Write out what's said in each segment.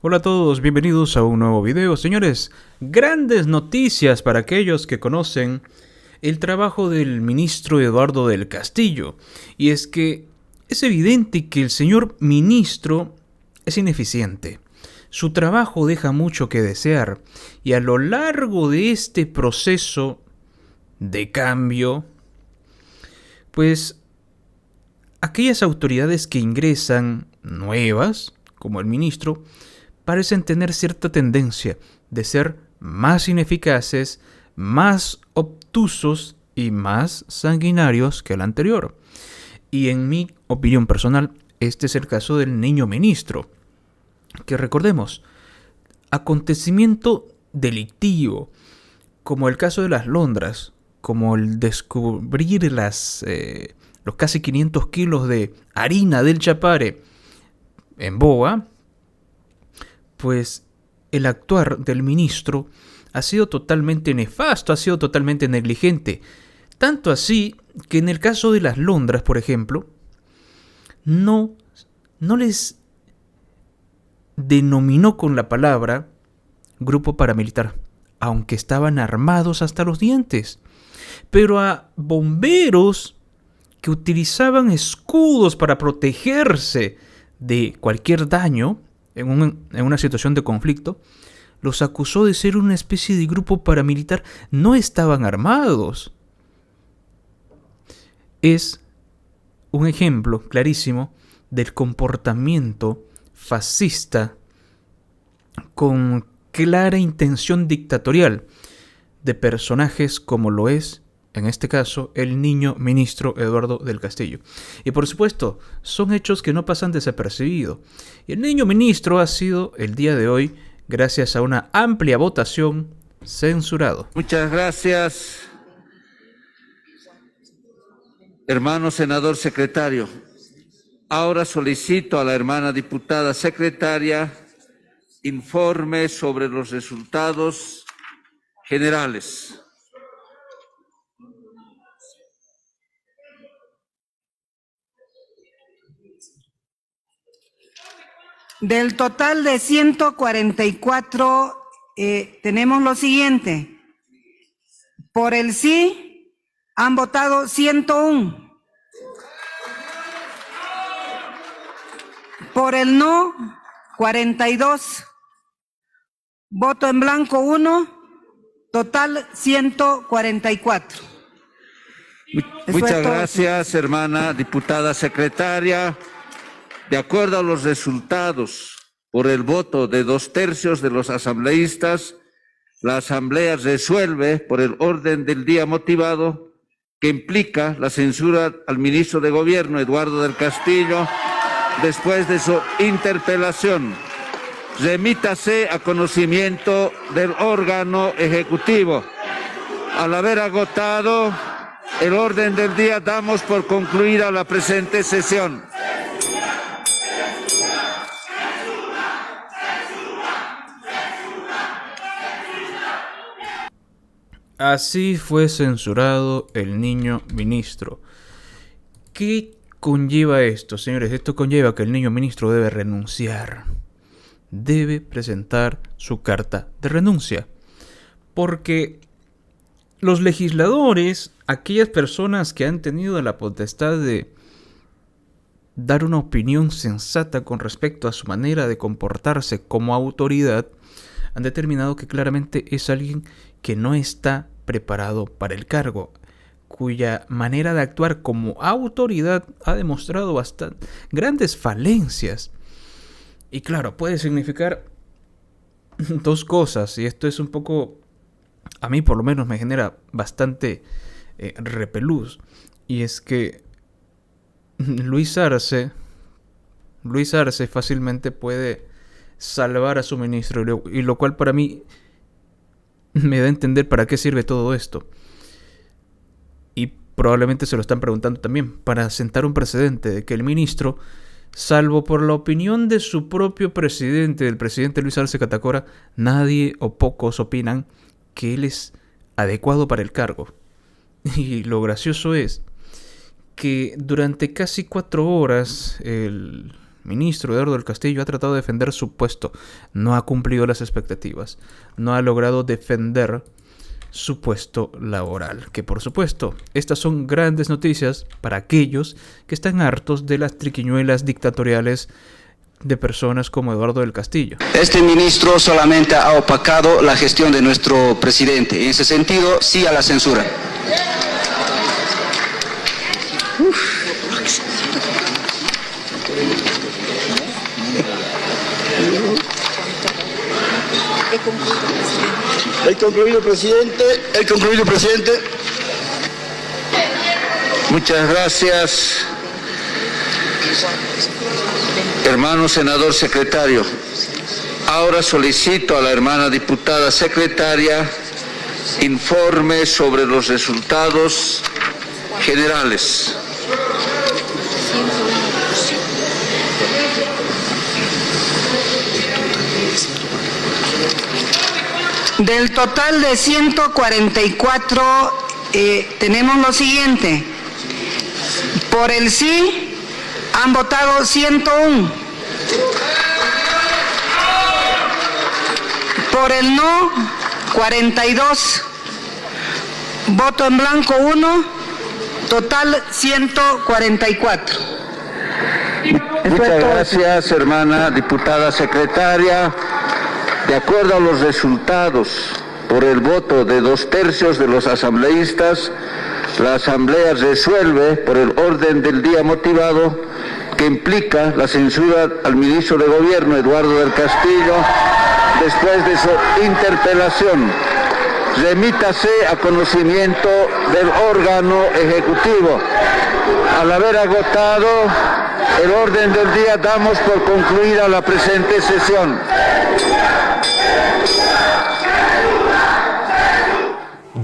Hola a todos, bienvenidos a un nuevo video. Señores, grandes noticias para aquellos que conocen el trabajo del ministro Eduardo del Castillo. Y es que es evidente que el señor ministro es ineficiente. Su trabajo deja mucho que desear y a lo largo de este proceso de cambio, pues aquellas autoridades que ingresan nuevas, como el ministro, parecen tener cierta tendencia de ser más ineficaces, más obtusos y más sanguinarios que el anterior. Y en mi opinión personal, este es el caso del niño ministro, que recordemos, acontecimiento delictivo, como el caso de las Londras, como el descubrir los casi 500 kilos de harina del Chapare en Boa, pues el actuar del ministro ha sido totalmente nefasto, ha sido totalmente negligente. Tanto así que en el caso de las Londras, por ejemplo, no les denominó con la palabra grupo paramilitar, aunque estaban armados hasta los dientes. Pero a bomberos que utilizaban escudos para protegerse de cualquier daño en una situación de conflicto, los acusó de ser una especie de grupo paramilitar. No estaban armados. Es un ejemplo clarísimo del comportamiento fascista con clara intención dictatorial de personajes como lo es, en este caso, el niño ministro Eduardo del Castillo. Y por supuesto, son hechos que no pasan desapercibidos. Y el niño ministro ha sido, el día de hoy, gracias a una amplia votación, censurado. Muchas gracias, hermano senador secretario. Ahora solicito a la hermana diputada secretaria informe sobre los resultados generales. Del total de 144, tenemos lo siguiente. Por el sí han votado 101. Por el no, 42. Voto en blanco 1, total 144. Muchas gracias, hermana diputada secretaria. De acuerdo a los resultados, por el voto de 2/3 de los asambleístas, la Asamblea resuelve por el orden del día motivado que implica la censura al ministro de Gobierno, Eduardo del Castillo, después de su interpelación. Remítase a conocimiento del órgano ejecutivo. Al haber agotado el orden del día, damos por concluida la presente sesión. Así fue censurado el niño ministro. ¿Qué conlleva esto, señores? Esto conlleva que el niño ministro debe renunciar. Debe presentar su carta de renuncia. Porque los legisladores, aquellas personas que han tenido la potestad de dar una opinión sensata con respecto a su manera de comportarse como autoridad, han determinado que claramente es alguien que no está preparado para el cargo, cuya manera de actuar como autoridad ha demostrado grandes falencias. Y claro, puede significar dos cosas, y esto es un poco, a mí por lo menos me genera bastante repelús, y es que Luis Arce fácilmente puede salvar a su ministro, y lo cual para mí me da a entender para qué sirve todo esto. Y probablemente se lo están preguntando también, para sentar un precedente de que el ministro, salvo por la opinión de su propio presidente, del presidente Luis Arce Catacora, nadie o pocos opinan que él es adecuado para el cargo. Y lo gracioso es que durante casi 4 horas el ministro Eduardo del Castillo ha tratado de defender su puesto, no ha cumplido las expectativas, no ha logrado defender su puesto laboral. Que por supuesto, estas son grandes noticias para aquellos que están hartos de las triquiñuelas dictatoriales de personas como Eduardo del Castillo. Este ministro solamente ha opacado la gestión de nuestro presidente. En ese sentido, sí a la censura. El concluido, presidente. El concluido, presidente. Muchas gracias, hermano senador secretario. Ahora solicito a la hermana diputada secretaria informe sobre los resultados generales. Del total de 144, tenemos lo siguiente. Por el sí han votado 101. Por el no, 42. Voto en blanco 1. Total 144. Muchas gracias, hermana diputada secretaria. De acuerdo a los resultados, por el voto de 2/3 de los asambleístas, la Asamblea resuelve por el orden del día motivado que implica la censura al ministro de Gobierno, Eduardo del Castillo, después de su interpelación. Remítase a conocimiento del órgano ejecutivo. Al haber agotado el orden del día, damos por concluida la presente sesión.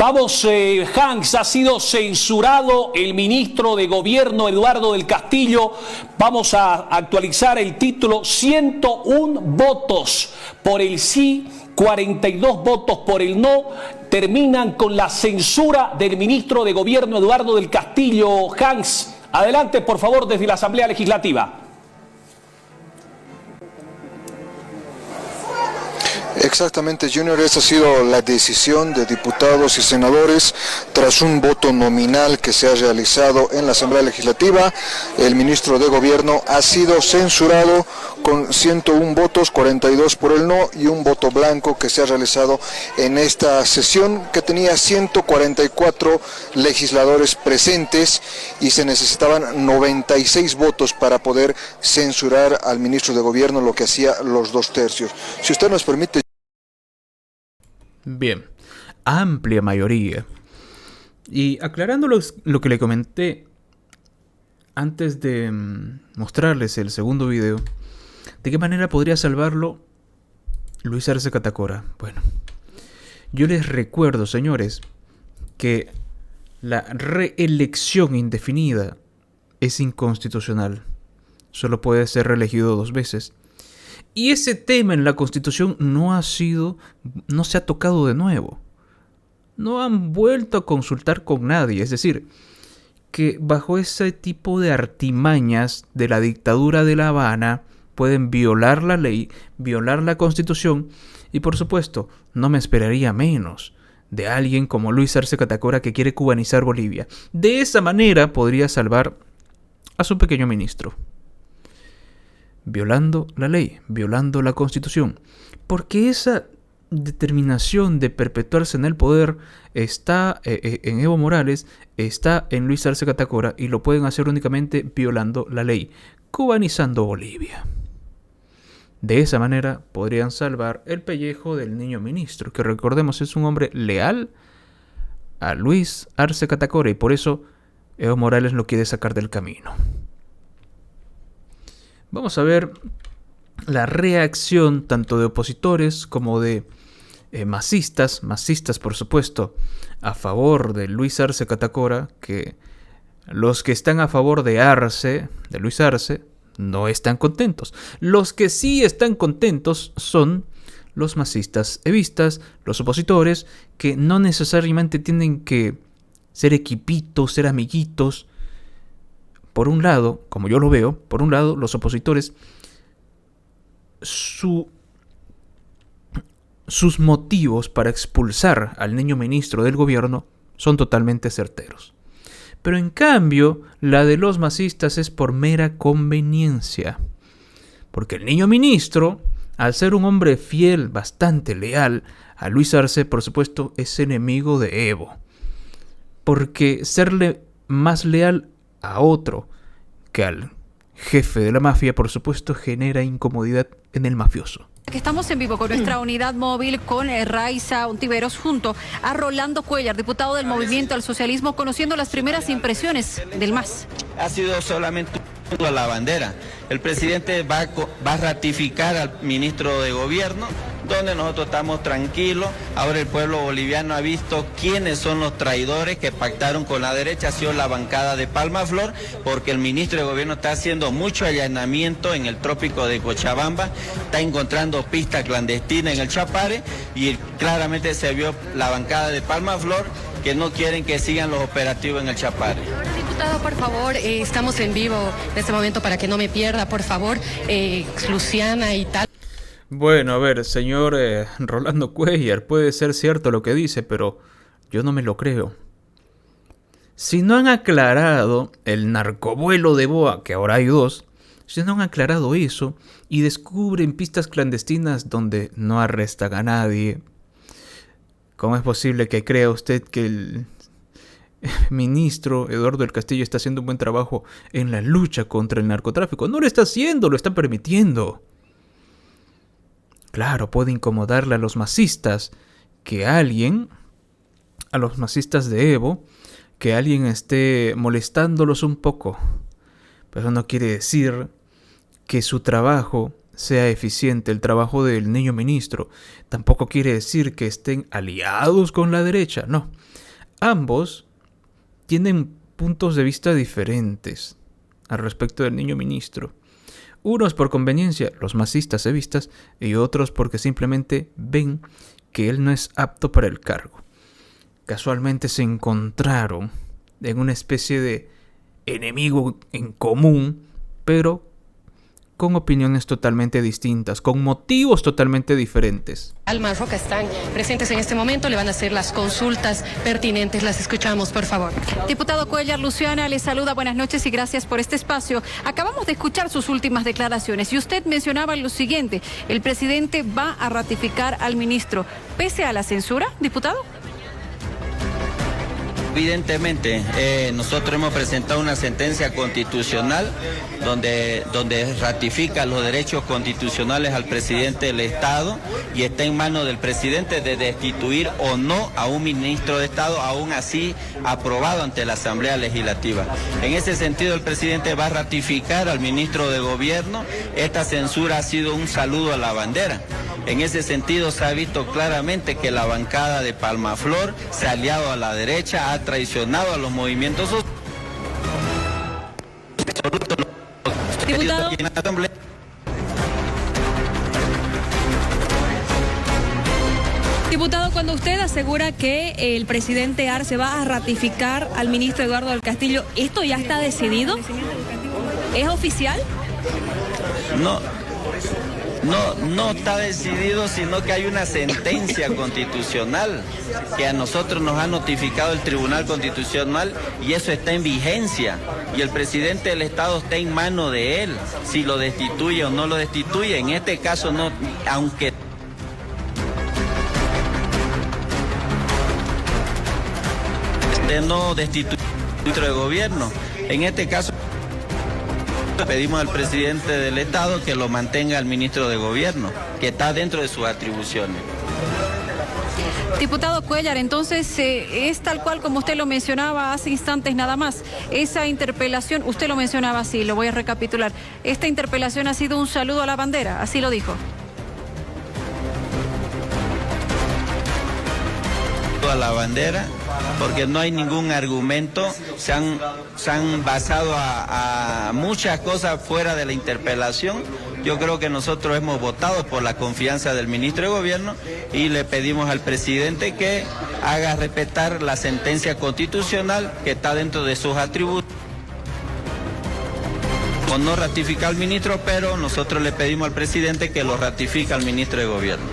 Vamos, Hans, ha sido censurado el ministro de Gobierno Eduardo del Castillo. Vamos a actualizar el título: 101 votos por el sí, 42 votos por el no. Terminan con la censura del ministro de Gobierno Eduardo del Castillo. Hans, adelante, por favor, desde la Asamblea Legislativa. Exactamente, Junior, esa ha sido la decisión de diputados y senadores tras un voto nominal que se ha realizado en la Asamblea Legislativa. El ministro de Gobierno ha sido censurado con 101 votos, 42 por el no y un voto blanco que se ha realizado en esta sesión, que tenía 144 legisladores presentes y se necesitaban 96 votos para poder censurar al ministro de Gobierno, lo que hacía los 2/3. Si usted nos permite. Bien, amplia mayoría. Y aclarando lo que le comenté antes de mostrarles el segundo video, ¿de qué manera podría salvarlo Luis Arce Catacora? Bueno, yo les recuerdo, señores, que la reelección indefinida es inconstitucional. Solo puede ser reelegido 2 veces. Y ese tema en la Constitución no se ha tocado de nuevo. No han vuelto a consultar con nadie. Es decir, que bajo ese tipo de artimañas de la dictadura de La Habana pueden violar la ley, violar la Constitución, y por supuesto, no me esperaría menos de alguien como Luis Arce Catacora, que quiere cubanizar Bolivia. De esa manera podría salvar a su pequeño ministro. Violando la ley, violando la Constitución. Porque esa determinación de perpetuarse en el poder está en Evo Morales, está en Luis Arce Catacora, y lo pueden hacer únicamente violando la ley, cubanizando Bolivia. De esa manera podrían salvar el pellejo del niño ministro, que recordemos es un hombre leal a Luis Arce Catacora, y por eso Evo Morales lo quiere sacar del camino. Vamos a ver la reacción tanto de opositores como de masistas por supuesto, a favor de Luis Arce Catacora, que los que están a favor de Luis Arce, no están contentos. Los que sí están contentos son los masistas evistas, los opositores, que no necesariamente tienen que ser equipitos, ser amiguitos. por un lado, como yo lo veo, por un lado, los opositores, sus motivos para expulsar al niño ministro del gobierno son totalmente certeros. Pero en cambio, la de los masistas es por mera conveniencia. Porque el niño ministro, al ser un hombre fiel, bastante leal a Luis Arce, por supuesto, es enemigo de Evo. Porque serle más leal a otro que al jefe de la mafia, por supuesto, genera incomodidad en el mafioso. Que estamos en vivo con nuestra unidad móvil, con Raiza Ontiveros, junto a Rolando Cuéllar, diputado del Movimiento al Socialismo, conociendo las primeras impresiones del MAS. Ha sido solamente a la bandera. El presidente va a ratificar al ministro de Gobierno, donde nosotros estamos tranquilos. Ahora el pueblo boliviano ha visto quiénes son los traidores que pactaron con la derecha. Ha sido la bancada de Palmaflor, porque el ministro de Gobierno está haciendo mucho allanamiento en el trópico de Cochabamba, está encontrando pistas clandestinas en el Chapare, y claramente se vio la bancada de Palmaflor que no quieren que sigan los operativos en el Chapare. Diputado, por favor, estamos en vivo en este momento para que no me pierda, por favor, Luciana y tal. Bueno, a ver, señor Rolando Cuéllar, puede ser cierto lo que dice, pero yo no me lo creo. Si no han aclarado el narcovuelo de Boa, que ahora hay 2, si no han aclarado eso y descubren pistas clandestinas donde no arrestan a nadie, ¿cómo es posible que crea usted que el ministro Eduardo del Castillo está haciendo un buen trabajo en la lucha contra el narcotráfico? No lo está haciendo, lo está permitiendo. Claro, puede incomodarle a los masistas que alguien, a los masistas de Evo, que alguien esté molestándolos un poco. Pero no quiere decir que su trabajo sea eficiente, el trabajo del niño ministro. Tampoco quiere decir que estén aliados con la derecha, no. Ambos tienen puntos de vista diferentes al respecto del niño ministro. Unos por conveniencia, los masistas evistas, y otros porque simplemente ven que él no es apto para el cargo. Casualmente se encontraron en una especie de enemigo en común, pero con opiniones totalmente distintas, con motivos totalmente diferentes. Alma Roca están presentes en este momento, le van a hacer las consultas pertinentes, las escuchamos, por favor. Diputado Cuéllar, Luciana le saluda, buenas noches y gracias por este espacio. Acabamos de escuchar sus últimas declaraciones y usted mencionaba lo siguiente: el presidente va a ratificar al ministro, pese a la censura, diputado. Evidentemente, nosotros hemos presentado una sentencia constitucional donde ratifica los derechos constitucionales al presidente del Estado, y está en manos del presidente de destituir o no a un ministro de Estado, aún así aprobado ante la Asamblea Legislativa. En ese sentido, el presidente va a ratificar al ministro de Gobierno. Esta censura ha sido un saludo a la bandera. En ese sentido se ha visto claramente que la bancada de Palmaflor se ha aliado a la derecha, ha traicionado a los movimientos sociales. Diputado. Diputado, cuando usted asegura que el presidente Arce va a ratificar al ministro Eduardo del Castillo, ¿esto ya está decidido? ¿Es oficial? No está decidido, sino que hay una sentencia constitucional que a nosotros nos ha notificado el Tribunal Constitucional, y eso está en vigencia, y el presidente del Estado está en mano de él, si lo destituye o no lo destituye. En este caso no, aunque no destituye al ministro de Gobierno, en este caso pedimos al presidente del Estado que lo mantenga al ministro de Gobierno, que está dentro de sus atribuciones. Diputado Cuéllar, entonces es tal cual como usted lo mencionaba hace instantes nada más. Esa interpelación, usted lo mencionaba así, lo voy a recapitular. Esta interpelación ha sido un saludo a la bandera, así lo dijo. A la bandera, porque no hay ningún argumento, se han basado a muchas cosas fuera de la interpelación. Yo creo que nosotros hemos votado por la confianza del ministro de Gobierno y le pedimos al presidente que haga respetar la sentencia constitucional que está dentro de sus atributos. o no ratifica al ministro, pero nosotros le pedimos al presidente que lo ratifique al ministro de Gobierno.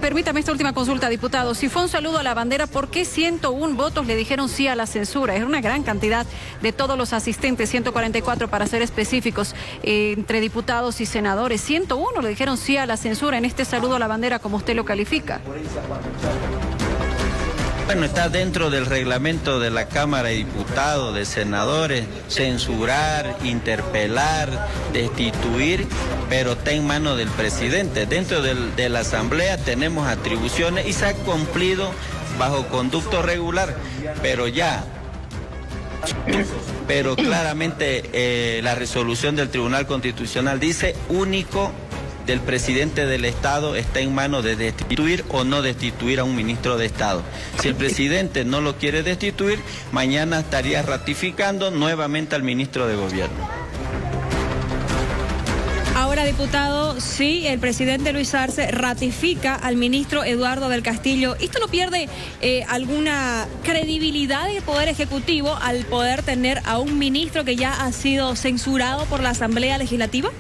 Permítame esta última consulta, diputado. Si fue un saludo a la bandera, ¿por qué 101 votos le dijeron sí a la censura? Es una gran cantidad de todos los asistentes, 144 para ser específicos, entre diputados y senadores. 101 le dijeron sí a la censura en este saludo a la bandera, como usted lo califica. Bueno, está dentro del reglamento de la Cámara de Diputados, de senadores, censurar, interpelar, destituir, pero está en manos del presidente. Dentro de la Asamblea tenemos atribuciones y se ha cumplido bajo conducto regular, pero claramente la resolución del Tribunal Constitucional dice único del presidente del Estado está en manos de destituir o no destituir a un ministro de Estado. Si el presidente no lo quiere destituir, mañana estaría ratificando nuevamente al ministro de Gobierno. Ahora, diputado, si el presidente Luis Arce ratifica al ministro Eduardo del Castillo, ¿esto no pierde alguna credibilidad del Poder Ejecutivo al poder tener a un ministro que ya ha sido censurado por la Asamblea Legislativa?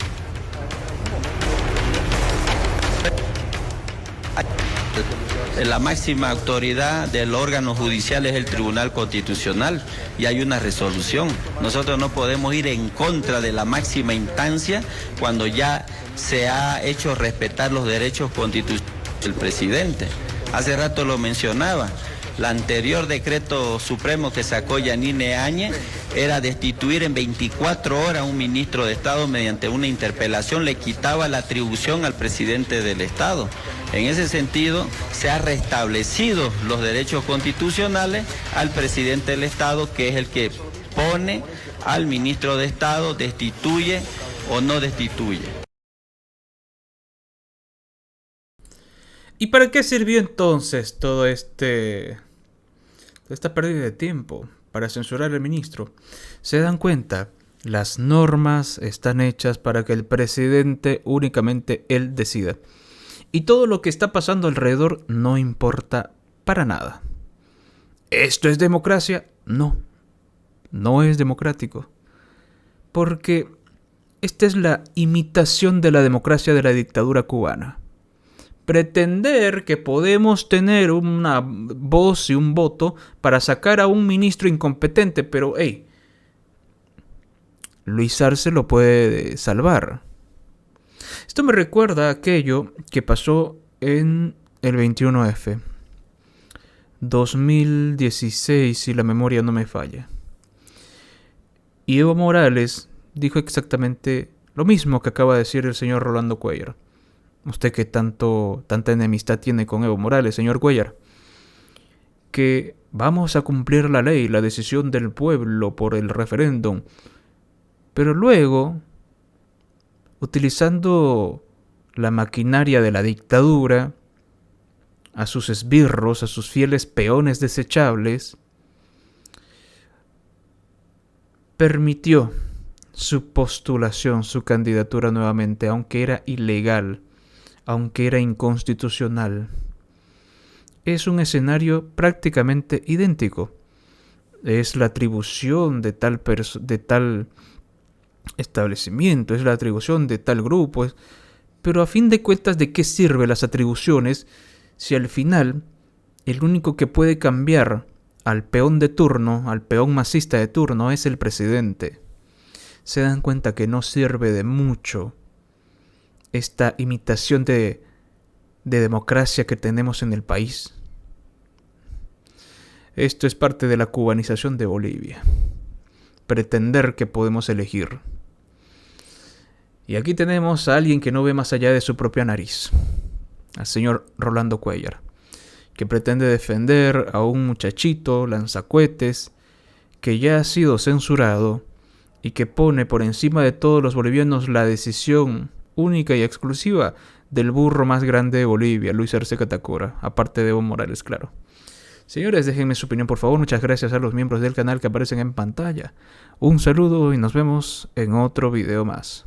La máxima autoridad del órgano judicial es el Tribunal Constitucional y hay una resolución. Nosotros no podemos ir en contra de la máxima instancia cuando ya se ha hecho respetar los derechos constitucionales del presidente. Hace rato lo mencionaba. El anterior decreto supremo que sacó Yanine Áñez era destituir en 24 horas a un ministro de Estado mediante una interpelación, le quitaba la atribución al presidente del Estado. En ese sentido, se han restablecido los derechos constitucionales al presidente del Estado, que es el que pone al ministro de Estado, destituye o no destituye. ¿Y para qué sirvió entonces esta pérdida de tiempo para censurar al ministro? ¿Se dan cuenta? Las normas están hechas para que el presidente únicamente él decida. Y todo lo que está pasando alrededor no importa para nada. ¿Esto es democracia? No, no es democrático. Porque esta es la imitación de la democracia de la dictadura cubana. Pretender que podemos tener una voz y un voto para sacar a un ministro incompetente, pero Luis Arce lo puede salvar. Esto me recuerda a aquello que pasó en el 21F, 2016, si la memoria no me falla. Y Evo Morales dijo exactamente lo mismo que acaba de decir el señor Rolando Cuellar. Usted que tanta enemistad tiene con Evo Morales, señor Cuellar, que vamos a cumplir la ley, la decisión del pueblo por el referéndum. Pero luego, utilizando la maquinaria de la dictadura, a sus esbirros, a sus fieles peones desechables, permitió su postulación, su candidatura nuevamente, aunque era ilegal, aunque era inconstitucional. Es un escenario prácticamente idéntico. Es la atribución de tal establecimiento, es la atribución de tal grupo. Pero a fin de cuentas, ¿de qué sirven las atribuciones si al final el único que puede cambiar al peón de turno, al peón masista de turno, es el presidente? Se dan cuenta que no sirve de mucho esta imitación de democracia que tenemos en el país. Esto es parte de la cubanización de Bolivia. Pretender que podemos elegir. Y aquí tenemos a alguien que no ve más allá de su propia nariz. Al señor Rolando Cuellar, que pretende defender a un muchachito lanzacohetes que ya ha sido censurado y que pone por encima de todos los bolivianos la decisión única y exclusiva del burro más grande de Bolivia, Luis Arce Catacora, aparte de Evo Morales, claro. Señores, déjenme su opinión, por favor. Muchas gracias a los miembros del canal que aparecen en pantalla. Un saludo y nos vemos en otro video más.